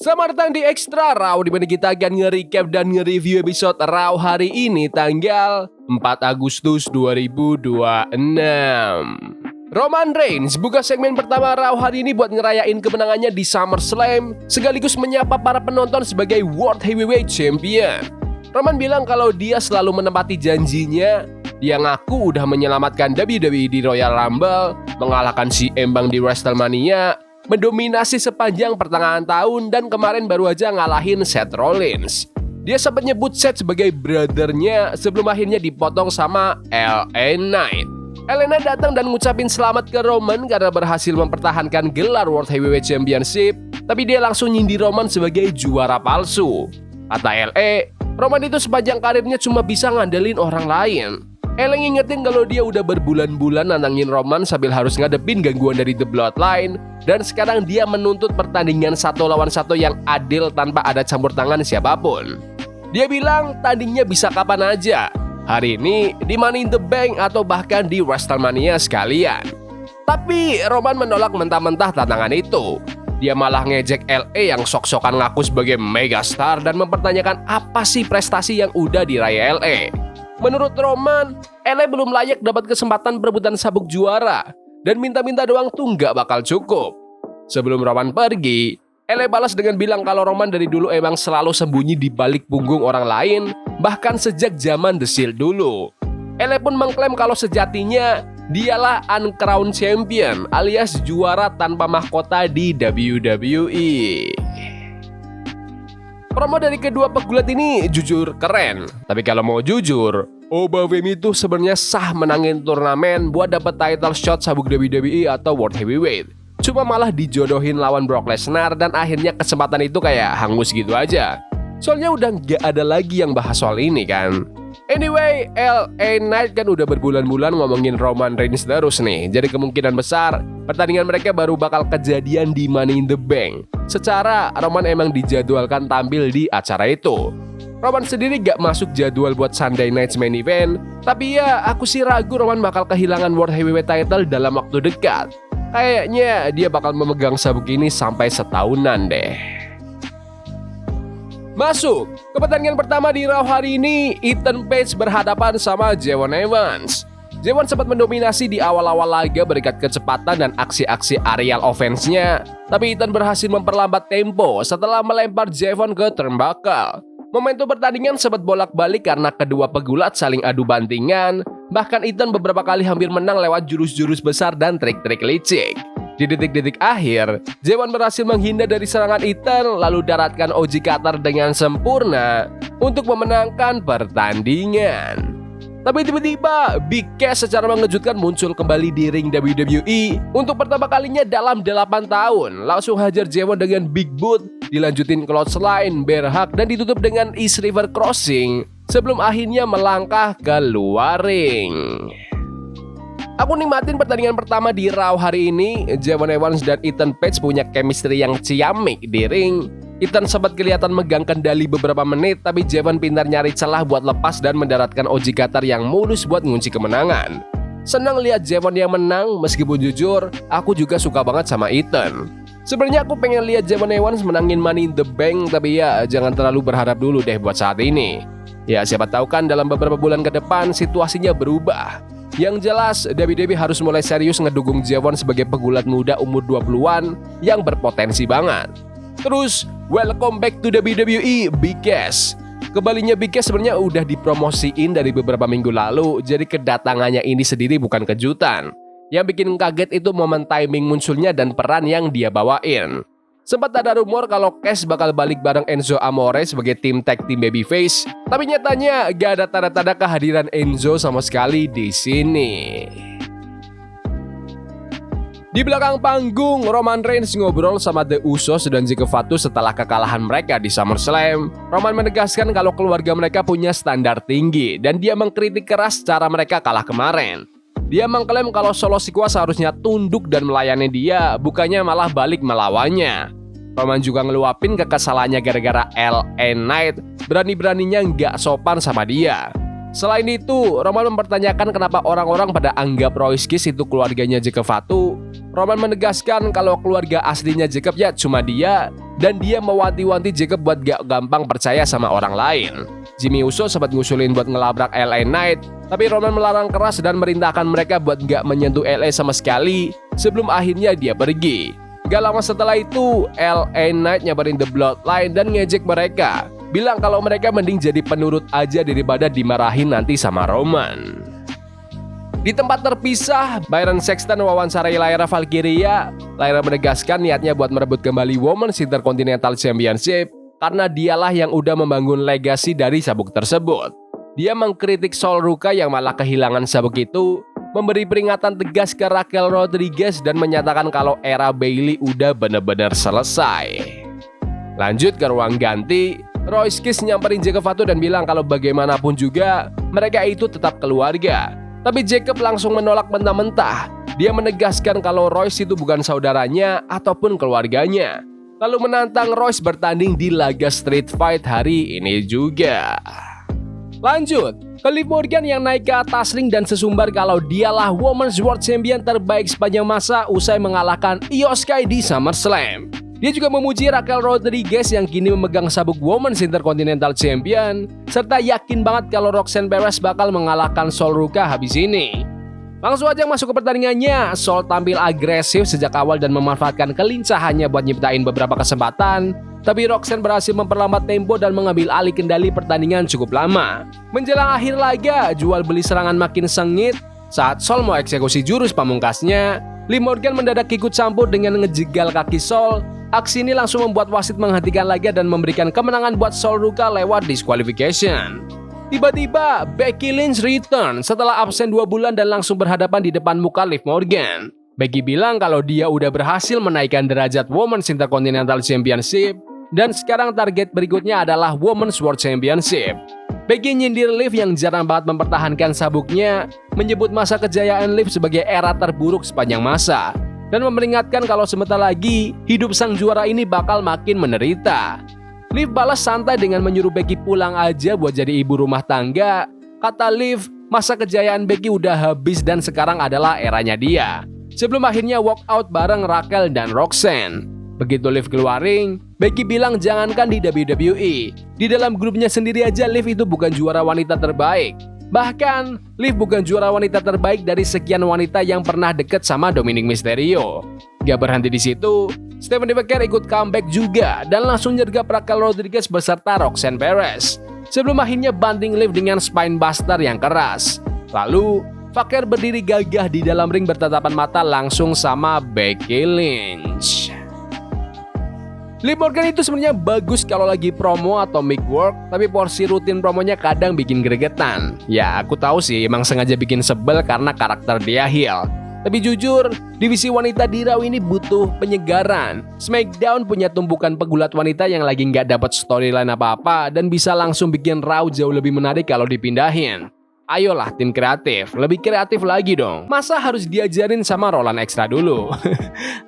Selamat datang di Extra Raw, di mana kita akan nge-recap dan nge-review episode Raw hari ini tanggal 4 Agustus 2026. Roman Reigns buka segmen pertama Raw hari ini buat ngerayain kemenangannya di SummerSlam, sekaligus menyapa para penonton sebagai World Heavyweight Champion. Roman bilang kalau dia selalu menepati janjinya. Dia ngaku udah menyelamatkan WWE di Royal Rumble, mengalahkan CM Punk di WrestleMania, mendominasi sepanjang pertengahan tahun, dan kemarin baru aja ngalahin Seth Rollins. Dia sempat nyebut Seth sebagai brothernya sebelum akhirnya dipotong sama LA Knight. LA Knight datang dan ngucapin selamat ke Roman karena berhasil mempertahankan gelar World Heavyweight Championship, tapi dia langsung nyindir Roman sebagai juara palsu. Kata LA, Roman itu sepanjang karirnya cuma bisa ngandelin orang lain. LA ngingetin kalau dia udah berbulan-bulan nantangin Roman sambil harus ngadepin gangguan dari The Bloodline, dan sekarang dia menuntut pertandingan 1 lawan 1 yang adil tanpa ada campur tangan siapapun. Dia bilang tandingnya bisa kapan aja, hari ini di Money in the Bank atau bahkan di WrestleMania sekalian. Tapi Roman menolak mentah-mentah tantangan itu. Dia malah ngejek LA yang sok-sokan ngaku sebagai megastar dan mempertanyakan apa sih prestasi yang udah diraih LA. Menurut Roman, LA belum layak dapat kesempatan perebutan sabuk juara, dan minta-minta doang tuh nggak bakal cukup. Sebelum Roman pergi, LA balas dengan bilang kalau Roman dari dulu emang selalu sembunyi di balik punggung orang lain, bahkan sejak zaman The Shield dulu. LA pun mengklaim kalau sejatinya dialah uncrowned champion alias juara tanpa mahkota di WWE. Promo dari kedua pegulat ini jujur keren. Tapi kalau mau jujur, Obafemi itu sebenarnya sah menangin turnamen buat dapat title shot sabuk WWE atau World Heavyweight. Cuma malah dijodohin lawan Brock Lesnar dan akhirnya kesempatan itu kayak hangus gitu aja. Soalnya udah gak ada lagi yang bahas soal ini kan. Anyway, LA Knight kan udah berbulan-bulan ngomongin Roman Reigns terus nih. Jadi kemungkinan besar pertandingan mereka baru bakal kejadian di Money in the Bank. Secara Roman emang dijadwalkan tampil di acara itu. Roman sendiri gak masuk jadwal buat Sunday Night's Main Event. Tapi ya aku sih ragu Roman bakal kehilangan World Heavyweight title dalam waktu dekat. Kayaknya dia bakal memegang sabuk ini sampai setahunan deh. Masuk ke pertandingan pertama di Raw hari ini, Ethan Page berhadapan sama Javon Evans. Javon sempat mendominasi di awal-awal laga berkat kecepatan dan aksi-aksi aerial offense-nya, tapi Ethan berhasil memperlambat tempo setelah melempar Javon ke turnbuckle. Momentum pertandingan sempat bolak-balik karena kedua pegulat saling adu bantingan, bahkan Ethan beberapa kali hampir menang lewat jurus-jurus besar dan trik-trik licik. Di detik-detik akhir, Javon berhasil menghindar dari serangan Ethan lalu daratkan OG Cutter dengan sempurna untuk memenangkan pertandingan. Tapi tiba-tiba Big Cass secara mengejutkan muncul kembali di ring WWE untuk pertama kalinya dalam 8 tahun. Langsung hajar Javon dengan Big Boot, dilanjutin clothesline, bear hug, dan ditutup dengan East River Crossing sebelum akhirnya melangkah keluar ring. Aku nikmatin pertandingan pertama di Raw hari ini. Javon Evans dan Ethan Page punya chemistry yang ciamik di ring. Ethan sempat kelihatan megang kendali beberapa menit, tapi Javon pintar nyari celah buat lepas dan mendaratkan OG Cutter yang mulus buat ngunci kemenangan. Senang lihat Javon yang menang, meskipun jujur, aku juga suka banget sama Ethan. Sebenarnya aku pengen lihat Javon Evans menangin Money in the Bank, tapi ya jangan terlalu berharap dulu deh buat saat ini. Ya siapa tahu kan dalam beberapa bulan ke depan situasinya berubah. Yang jelas, WWE harus mulai serius ngedukung Javon sebagai pegulat muda umur 20-an yang berpotensi banget. Terus, welcome back to WWE, Big Cass. Kembalinya Big Cass sebenarnya udah dipromosiin dari beberapa minggu lalu, jadi kedatangannya ini sendiri bukan kejutan. Yang bikin kaget itu momen timing munculnya dan peran yang dia bawain. Sempat ada rumor kalau Cass bakal balik bareng Enzo Amore sebagai tim tag team babyface, tapi nyatanya gak ada tanda-tanda kehadiran Enzo sama sekali di sini. Di belakang panggung, Roman Reigns ngobrol sama The Usos dan Jake Fatu setelah kekalahan mereka di SummerSlam. Roman menegaskan kalau keluarga mereka punya standar tinggi dan dia mengkritik keras cara mereka kalah kemarin. Dia mengklaim kalau Solo Sikoa seharusnya tunduk dan melayani dia, bukannya malah balik melawannya. Roman juga ngeluapin kekesalannya gara-gara LA Knight berani-beraninya nggak sopan sama dia. Selain itu, Roman mempertanyakan kenapa orang-orang pada anggap Royce Kiss itu keluarganya Jacob Fatu. Roman menegaskan kalau keluarga aslinya Jacob ya cuma dia, dan dia mewanti-wanti Jacob buat gak gampang percaya sama orang lain. Jimmy Uso sempat ngusulin buat ngelabrak LA Knight, tapi Roman melarang keras dan merintahkan mereka buat gak menyentuh LA sama sekali sebelum akhirnya dia pergi. Gak lama setelah itu, LA Knight nyabarin The Bloodline dan ngejek mereka, bilang kalau mereka mending jadi penurut aja daripada dimarahin nanti sama Roman. Di tempat terpisah, Byron Saxton wawancarai Lyra Valkyria. Lyra menegaskan niatnya buat merebut kembali Women's Intercontinental Championship karena dialah yang udah membangun legasi dari sabuk tersebut. Dia mengkritik Sol Ruka yang malah kehilangan sabuk itu, memberi peringatan tegas ke Raquel Rodriguez dan menyatakan kalau era Bayley udah bener-bener selesai. Lanjut ke ruang ganti, Royce Kiss nyamperin Jacob Fatu dan bilang kalau bagaimanapun juga mereka itu tetap keluarga. Tapi Jacob langsung menolak mentah-mentah. Dia menegaskan kalau Royce itu bukan saudaranya ataupun keluarganya. Lalu menantang Royce bertanding di laga Street Fight hari ini juga. Lanjut, ke Liv Morgan yang naik ke atas ring dan sesumbar kalau dialah Women's World Champion terbaik sepanjang masa usai mengalahkan Io Sky di SummerSlam. Dia juga memuji Raquel Rodriguez yang kini memegang sabuk Women's Intercontinental Champion, serta yakin banget kalau Roxanne Perez bakal mengalahkan Sol Ruka habis ini. Langsung aja masuk ke pertandingannya. Sol tampil agresif sejak awal dan memanfaatkan kelincahannya buat nyiptain beberapa kesempatan, tapi Roxanne berhasil memperlambat tempo dan mengambil alih kendali pertandingan cukup lama. Menjelang akhir laga, jual beli serangan makin sengit. Saat Sol mau eksekusi jurus pamungkasnya, Liv Morgan mendadak ikut campur dengan ngejegal kaki Sol. Aksi ini langsung membuat wasit menghentikan laga dan memberikan kemenangan buat Sol Ruka lewat disqualification. Tiba-tiba, Becky Lynch return setelah absen 2 bulan dan langsung berhadapan di depan muka Liv Morgan. Becky bilang kalau dia udah berhasil menaikkan derajat Women's Intercontinental Championship dan sekarang target berikutnya adalah Women's World Championship. Becky nyindir Liv yang jarang banget mempertahankan sabuknya, menyebut masa kejayaan Liv sebagai era terburuk sepanjang masa, dan memperingatkan kalau sebentar lagi hidup sang juara ini bakal makin menderita. Liv balas santai dengan menyuruh Becky pulang aja buat jadi ibu rumah tangga. Kata Liv, masa kejayaan Becky udah habis dan sekarang adalah eranya dia. Sebelum akhirnya walk out bareng Raquel dan Roxanne. Begitu Liv keluar ring, Becky bilang jangankan di WWE, di dalam grupnya sendiri aja Liv itu bukan juara wanita terbaik. Bahkan, Liv bukan juara wanita terbaik dari sekian wanita yang pernah deket sama Dominic Mysterio. Gak berhenti di situ, Stephanie Baker ikut comeback juga dan langsung nyergap Raquel Rodriguez beserta Roxanne Perez. Sebelum akhirnya banting Liv dengan spinebuster yang keras. Lalu, Baker berdiri gagah di dalam ring bertatapan mata langsung sama Becky Lynch. Liv Morgan itu sebenarnya bagus kalau lagi promo atau mic work, tapi porsi rutin promonya kadang bikin gregetan. Ya, aku tahu sih emang sengaja bikin sebel karena karakter dia heel. Tapi jujur, divisi wanita di Raw ini butuh penyegaran. SmackDown punya tumpukan pegulat wanita yang lagi nggak dapat storyline apa-apa dan bisa langsung bikin Raw jauh lebih menarik kalau dipindahin. Ayolah tim kreatif, lebih kreatif lagi dong. Masa harus diajarin sama Roland Extra dulu?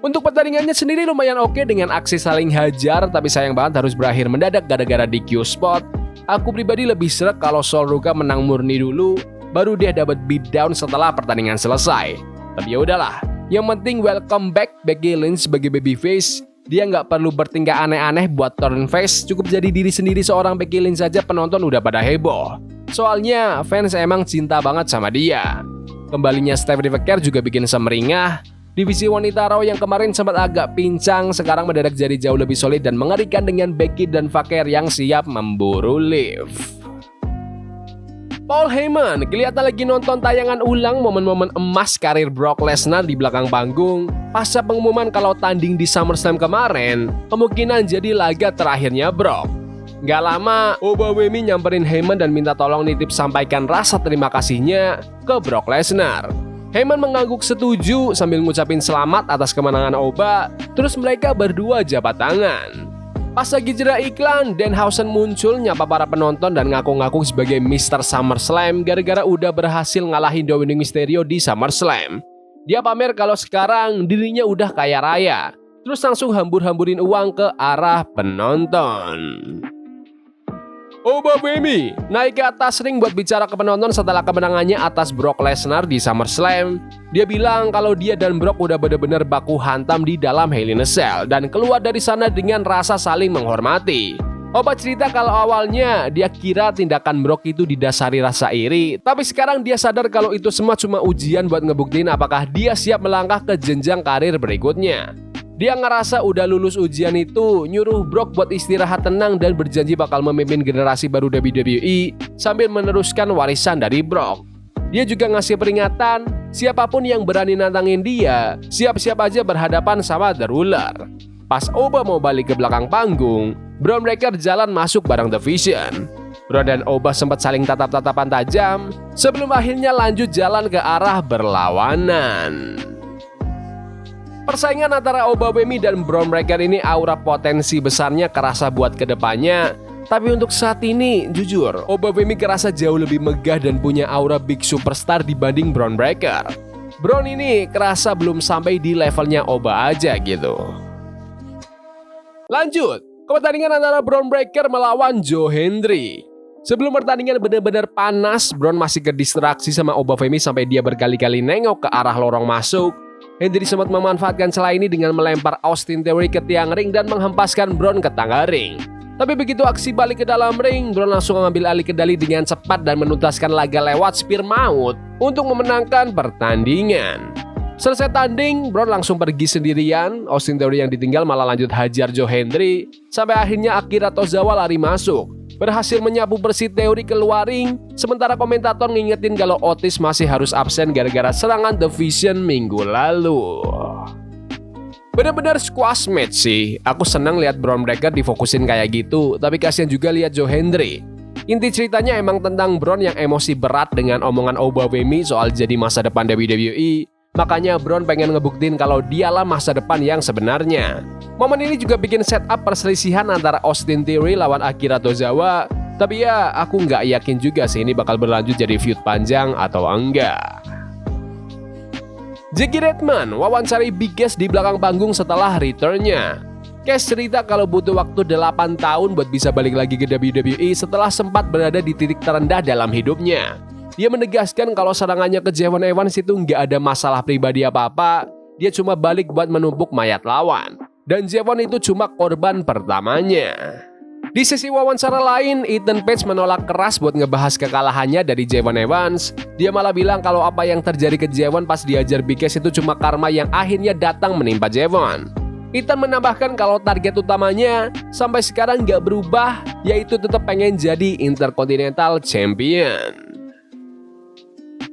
Untuk pertandingannya sendiri lumayan oke dengan aksi saling hajar, tapi sayang banget harus berakhir mendadak gara-gara DQ spot. Aku pribadi lebih srek kalau Sol Ruka menang murni dulu, baru dia dapat beatdown setelah pertandingan selesai. Tapi ya udahlah, yang penting welcome back Becky Lynch sebagai babyface. Dia nggak perlu bertingkah aneh-aneh buat turn face, cukup jadi diri sendiri seorang Becky Lynch saja penonton udah pada heboh. Soalnya fans emang cinta banget sama dia. Kembalinya Stephanie Baker juga bikin semeringah. Divisi wanita Raw yang kemarin sempat agak pincang sekarang mendadak jadi jauh lebih solid dan mengerikan dengan Becky dan Baker yang siap memburu Liv. Paul Heyman kelihatan lagi nonton tayangan ulang momen-momen emas karir Brock Lesnar di belakang panggung. Pasca pengumuman kalau tanding di SummerSlam kemarin, kemungkinan jadi laga terakhirnya Brock. Gak lama, Obawemi nyamperin Heyman dan minta tolong nitip sampaikan rasa terima kasihnya ke Brock Lesnar. Heyman mengangguk setuju sambil ngucapin selamat atas kemenangan Oba, terus mereka berdua jabat tangan. Pas lagi jeda iklan, Danhausen muncul nyapa para penonton dan ngaku-ngaku sebagai Mr. SummerSlam gara-gara udah berhasil ngalahin Dominic Mysterio di SummerSlam. Dia pamer kalau sekarang dirinya udah kaya raya, terus langsung hambur-hamburin uang ke arah penonton. Obafemi naik ke atas ring buat bicara ke penonton setelah kemenangannya atas Brock Lesnar di SummerSlam. Dia bilang kalau dia dan Brock udah bener-bener baku hantam di dalam Hell in a Cell dan keluar dari sana dengan rasa saling menghormati. Oba cerita kalau awalnya dia kira tindakan Brock itu didasari rasa iri, tapi sekarang dia sadar kalau itu semua cuma ujian buat ngebuktiin apakah dia siap melangkah ke jenjang karir berikutnya. Dia ngerasa udah lulus ujian itu, nyuruh Brock buat istirahat tenang dan berjanji bakal memimpin generasi baru WWE sambil meneruskan warisan dari Brock. Dia juga ngasih peringatan, siapapun yang berani nantangin dia, siap-siap aja berhadapan sama The Ruler. Pas Oba mau balik ke belakang panggung, Bron Breakker jalan masuk bareng The Vision. Bron dan Oba sempat saling tatap-tatapan tajam sebelum akhirnya lanjut jalan ke arah berlawanan. Persaingan antara Obafemi dan Bron Breakker ini aura potensi besarnya kerasa buat kedepannya. Tapi untuk saat ini, jujur, Obafemi kerasa jauh lebih megah dan punya aura big superstar dibanding Bron Breakker. Bron ini kerasa belum sampai di levelnya Oba aja gitu. Lanjut, ke pertandingan antara Bron Breakker melawan Joe Hendry. Sebelum pertandingan benar-benar panas, Bron masih kedistraksi sama Obafemi sampai dia berkali-kali nengok ke arah lorong masuk. Hendry sempat memanfaatkan celah ini dengan melempar Austin Theory ke tiang ring dan menghempaskan Bron ke tangga ring. Tapi begitu aksi balik ke dalam ring, Bron langsung mengambil alih kendali dengan cepat dan menuntaskan laga lewat spear maut untuk memenangkan pertandingan. Selesai tanding, Bron langsung pergi sendirian. Austin Theory yang ditinggal malah lanjut hajar Joe Hendry sampai akhirnya Akira Tozawa lari masuk, berhasil menyapu bersih Theory keluar ring, sementara komentator ngingetin kalau Otis masih harus absen gara-gara serangan The Vision minggu lalu. Bener-bener squash match sih. Aku senang lihat Bron Breakker difokusin kayak gitu, tapi kasihan juga lihat Joe Hendry. Inti ceritanya emang tentang Bron yang emosi berat dengan omongan Obafemi soal jadi masa depan WWE. Makanya Bron pengen ngebuktiin kalau dialah masa depan yang sebenarnya. Momen ini juga bikin setup perselisihan antara Austin Theory lawan Akira Tozawa. Tapi ya, aku nggak yakin juga sih ini bakal berlanjut jadi feud panjang atau enggak. Jackie Redman wawancari Big Cass di belakang panggung setelah returnnya. Cass cerita kalau butuh waktu 8 tahun buat bisa balik lagi ke WWE setelah sempat berada di titik terendah dalam hidupnya. Dia menegaskan kalau serangannya ke Javon Evans itu nggak ada masalah pribadi apa-apa. Dia cuma balik buat menumpuk mayat lawan. Dan Javon itu cuma korban pertamanya. Di sesi wawancara lain, Ethan Page menolak keras buat ngebahas kekalahannya dari Javon Evans. Dia malah bilang kalau apa yang terjadi ke Javon pas diajar Big Cass itu cuma karma yang akhirnya datang menimpa Javon. Ethan menambahkan kalau target utamanya sampai sekarang nggak berubah, yaitu tetap pengen jadi Intercontinental Champion.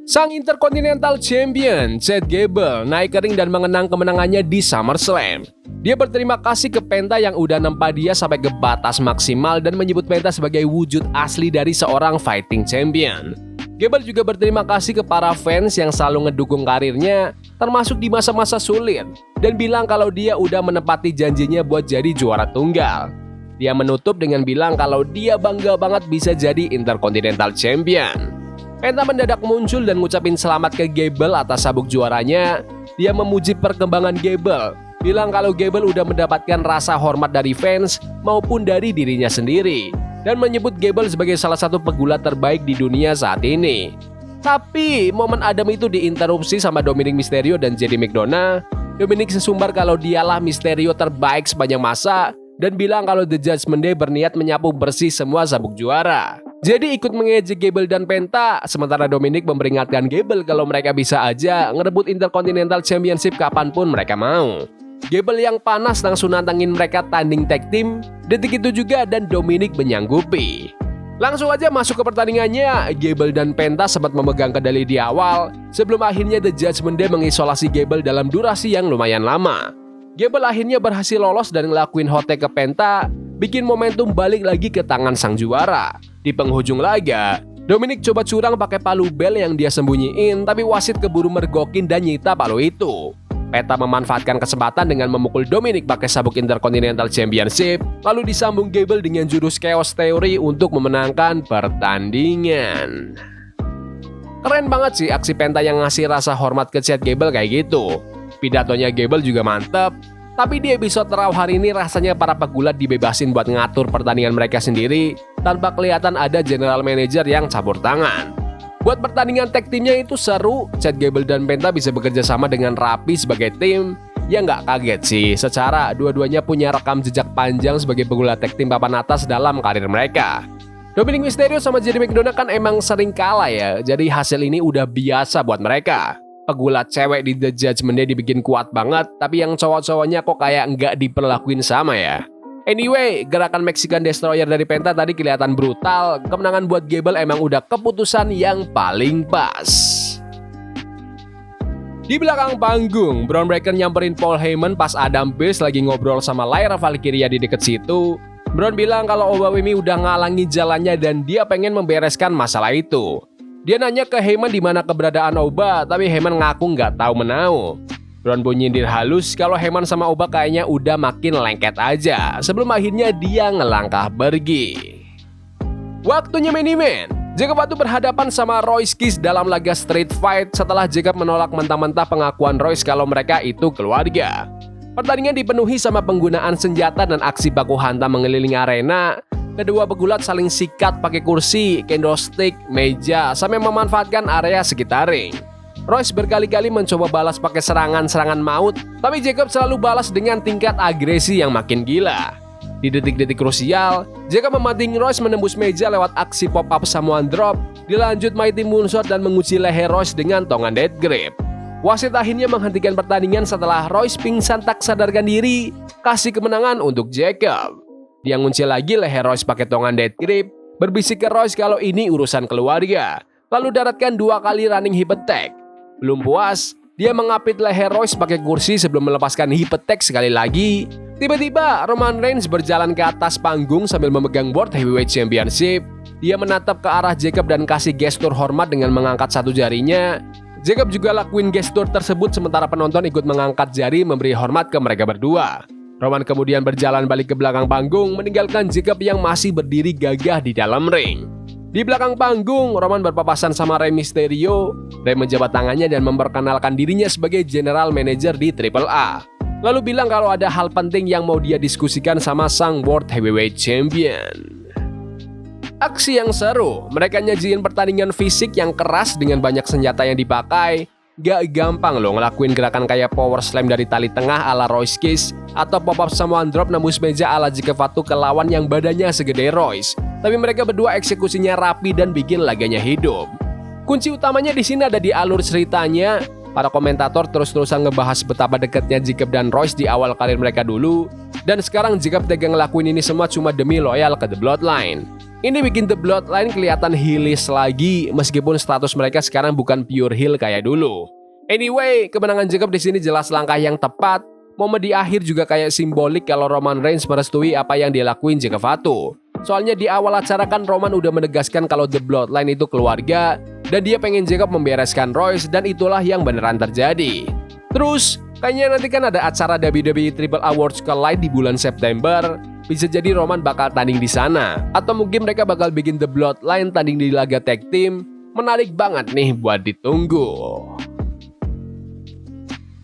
Sang Intercontinental Champion, Chad Gable, naik ke ring dan mengenang kemenangannya di SummerSlam. Dia berterima kasih ke Penta yang udah nempa dia sampai ke batas maksimal dan menyebut Penta sebagai wujud asli dari seorang fighting champion. Gable juga berterima kasih ke para fans yang selalu ngedukung karirnya, termasuk di masa-masa sulit, dan bilang kalau dia udah menepati janjinya buat jadi juara tunggal. Dia menutup dengan bilang kalau dia bangga banget bisa jadi Intercontinental Champion. Penta mendadak muncul dan ngucapin selamat ke Gable atas sabuk juaranya. Dia memuji perkembangan Gable, bilang kalau Gable udah mendapatkan rasa hormat dari fans maupun dari dirinya sendiri, dan menyebut Gable sebagai salah satu pegulat terbaik di dunia saat ini. Tapi momen adem itu diinterupsi sama Dominic Mysterio dan JD McDonough. Dominic sesumbar kalau dialah Mysterio terbaik sepanjang masa dan bilang kalau The Judgment Day berniat menyapu bersih semua sabuk juara. Jadi ikut mengejek Gable dan Penta, sementara Dominic memperingatkan Gable kalau mereka bisa aja ngerebut Intercontinental Championship kapanpun mereka mau. Gable yang panas langsung nantangin mereka tanding tag team, detik itu juga dan Dominic menyanggupi. Langsung aja masuk ke pertandingannya, Gable dan Penta sempat memegang kendali di awal, sebelum akhirnya The Judgment Day mengisolasi Gable dalam durasi yang lumayan lama. Gable akhirnya berhasil lolos dan ngelakuin hot tag ke Penta, bikin momentum balik lagi ke tangan sang juara. Di penghujung laga, Dominic coba curang pakai palu bel yang dia sembunyiin, tapi wasit keburu mergokin dan nyita palu itu. Penta memanfaatkan kesempatan dengan memukul Dominic pakai sabuk Intercontinental Championship, lalu disambung Gable dengan jurus Chaos Theory untuk memenangkan pertandingan. Keren banget sih aksi Penta yang ngasih rasa hormat ke Chad Gable kayak gitu. Pidatonya Gable juga mantep. Tapi di episode Raw hari ini rasanya para pegulat dibebasin buat ngatur pertandingan mereka sendiri. tanpa kelihatan ada general manager yang campur tangan. Buat pertandingan tag teamnya itu seru, Chad Gable dan Penta bisa bekerja sama dengan rapi sebagai tim. Ya nggak kaget sih, secara dua-duanya punya rekam jejak panjang sebagai pegulat tag team papan atas dalam karir mereka. Dominic Mysterio sama Jerry McDonough kan emang sering kalah ya, jadi hasil ini udah biasa buat mereka. Pegulat cewek di The Judgment Day dibikin kuat banget, tapi yang cowok-cowoknya kok kayak nggak diperlakuin sama ya. Anyway, gerakan Mexican Destroyer dari Penta tadi kelihatan brutal. Kemenangan buat Gable emang udah keputusan yang paling pas. Di belakang panggung, Bron Breakker nyamperin Paul Heyman pas Adam Pearce lagi ngobrol sama Lyra Valkyria di deket situ. Bron bilang kalau Obawemi udah ngalangi jalannya dan dia pengen membereskan masalah itu. Dia nanya ke Heyman di mana keberadaan Oba, tapi Heyman ngaku nggak tahu menau. Bron pun nyindir halus kalau Heyman sama Oba kayaknya udah makin lengket aja sebelum akhirnya dia ngelangkah pergi. Waktunya main event. Jacob Fatu berhadapan sama Royce Kiss dalam laga street fight setelah Jacob menolak mentah-mentah pengakuan Royce kalau mereka itu keluarga. Pertandingan dipenuhi sama penggunaan senjata dan aksi baku hantam mengelilingi arena. Kedua pegulat saling sikat pakai kursi, candlestick, meja, sampai memanfaatkan area sekitar ring. Royce berkali-kali mencoba balas pakai serangan-serangan maut, tapi Jacob selalu balas dengan tingkat agresi yang makin gila. Di detik-detik krusial, Jacob memancing Royce menembus meja lewat aksi pop-up Samoan Drop, dilanjut Mighty Moonsault dan mengunci leher Royce dengan tongan death grip. Wasit akhirnya menghentikan pertandingan setelah Royce pingsan tak sadarkan diri, kasih kemenangan untuk Jacob. Dia ngunci lagi leher Royce pakai tongan death grip, berbisik ke Royce kalau ini urusan keluarga, lalu daratkan 2 kali running hip attack. Belum puas, dia mengapit leher Royce pakai kursi sebelum melepaskan hip attack sekali lagi. Tiba-tiba Roman Reigns berjalan ke atas panggung sambil memegang World Heavyweight Championship. Dia menatap ke arah Jacob dan kasih gestur hormat dengan mengangkat satu jarinya. Jacob juga lakuin gestur tersebut sementara penonton ikut mengangkat jari memberi hormat ke mereka berdua. Roman kemudian berjalan balik ke belakang panggung meninggalkan Jacob yang masih berdiri gagah di dalam ring. Di belakang panggung, Roman berpapasan sama Rey Mysterio. Rey menjabat tangannya dan memperkenalkan dirinya sebagai General Manager di AAA. Lalu bilang kalau ada hal penting yang mau dia diskusikan sama sang World Heavyweight Champion. Aksi yang seru, mereka nyajiin pertandingan fisik yang keras dengan banyak senjata yang dipakai. Gak gampang loh ngelakuin gerakan kayak power slam dari tali tengah ala Royce Kiss atau pop-up Samoan Drop nembus meja ala Jacob Fatu ke lawan yang badannya segede Royce. Tapi mereka berdua eksekusinya rapi dan bikin laganya hidup. Kunci utamanya di sini ada di alur ceritanya. Para komentator terus-terusan ngebahas betapa dekatnya Jacob dan Royce di awal karir mereka dulu. Dan sekarang Jacob tega ngelakuin ini semua cuma demi loyal ke The Bloodline. Ini bikin The Bloodline kelihatan heelish lagi meskipun status mereka sekarang bukan pure heel kayak dulu. Anyway, kemenangan Jacob di sini jelas langkah yang tepat. Momen di akhir juga kayak simbolik kalau Roman Reigns merestui apa yang dilakuin Jacob Fatu. Soalnya di awal acara kan Roman udah menegaskan kalau The Bloodline itu keluarga dan dia pengen Jacob membereskan Royce dan itulah yang beneran terjadi. Terus, kayaknya nanti kan ada acara WWE Triple Awards Collide di bulan September. Bisa jadi Roman bakal tanding di sana atau mungkin mereka bakal bikin The Bloodline tanding di laga tag team. Menarik banget nih buat ditunggu.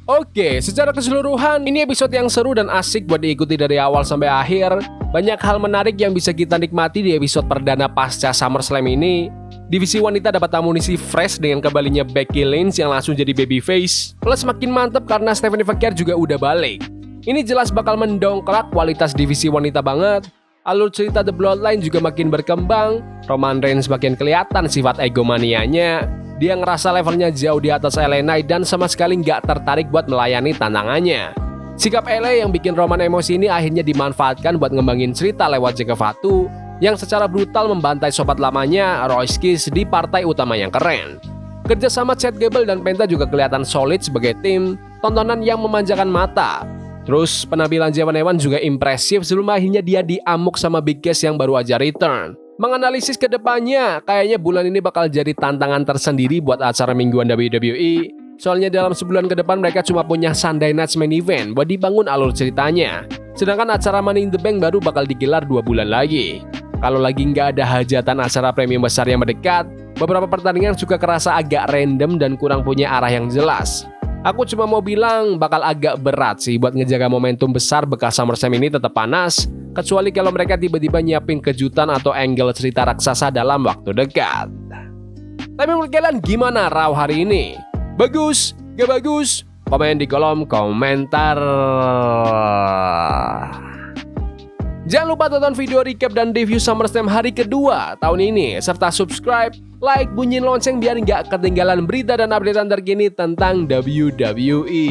Oke, secara keseluruhan ini episode yang seru dan asik buat diikuti dari awal sampai akhir. Banyak hal menarik yang bisa kita nikmati di episode perdana pasca SummerSlam ini. Divisi wanita dapat amunisi fresh dengan kembalinya Becky Lynch yang langsung jadi babyface. Plus makin mantep karena Stephanie Foucault juga udah balik. Ini jelas bakal mendongkrak kualitas divisi wanita banget. Alur cerita The Bloodline juga makin berkembang. Roman Reigns makin kelihatan sifat egomanianya. Dia ngerasa levelnya jauh di atas LA Knight dan sama sekali nggak tertarik buat melayani tantangannya. Sikap LA yang bikin Roman emosi ini akhirnya dimanfaatkan buat ngembangin cerita lewat Jacob Fatu yang secara brutal membantai sobat lamanya Royce Kiss di partai utama yang keren. Kerjasama Chad Gable dan Penta juga kelihatan solid sebagai tim, tontonan yang memanjakan mata. Terus penampilan Jewan Ewan juga impresif sebelum akhirnya dia diamuk sama Big Cass yang baru aja return. Menganalisis ke depannya, kayaknya bulan ini bakal jadi tantangan tersendiri buat acara mingguan WWE. Soalnya dalam sebulan ke depan mereka cuma punya Sunday Night Main Event buat dibangun alur ceritanya. Sedangkan acara Money in the Bank baru bakal digelar 2 bulan lagi. Kalau lagi nggak ada hajatan acara premium besar yang mendekat, beberapa pertandingan juga kerasa agak random dan kurang punya arah yang jelas. Aku cuma mau bilang bakal agak berat sih buat ngejaga momentum besar bekas SummerSlam ini tetap panas kecuali kalau mereka tiba-tiba nyiapin kejutan atau angle cerita raksasa dalam waktu dekat. Tapi menurut kalian gimana Raw hari ini? Bagus? Gak bagus? Komen di kolom komentar. Jangan lupa tonton video recap dan review SummerSlam hari kedua tahun ini, serta subscribe, like, bunyiin lonceng biar nggak ketinggalan berita dan update terkini tentang WWE.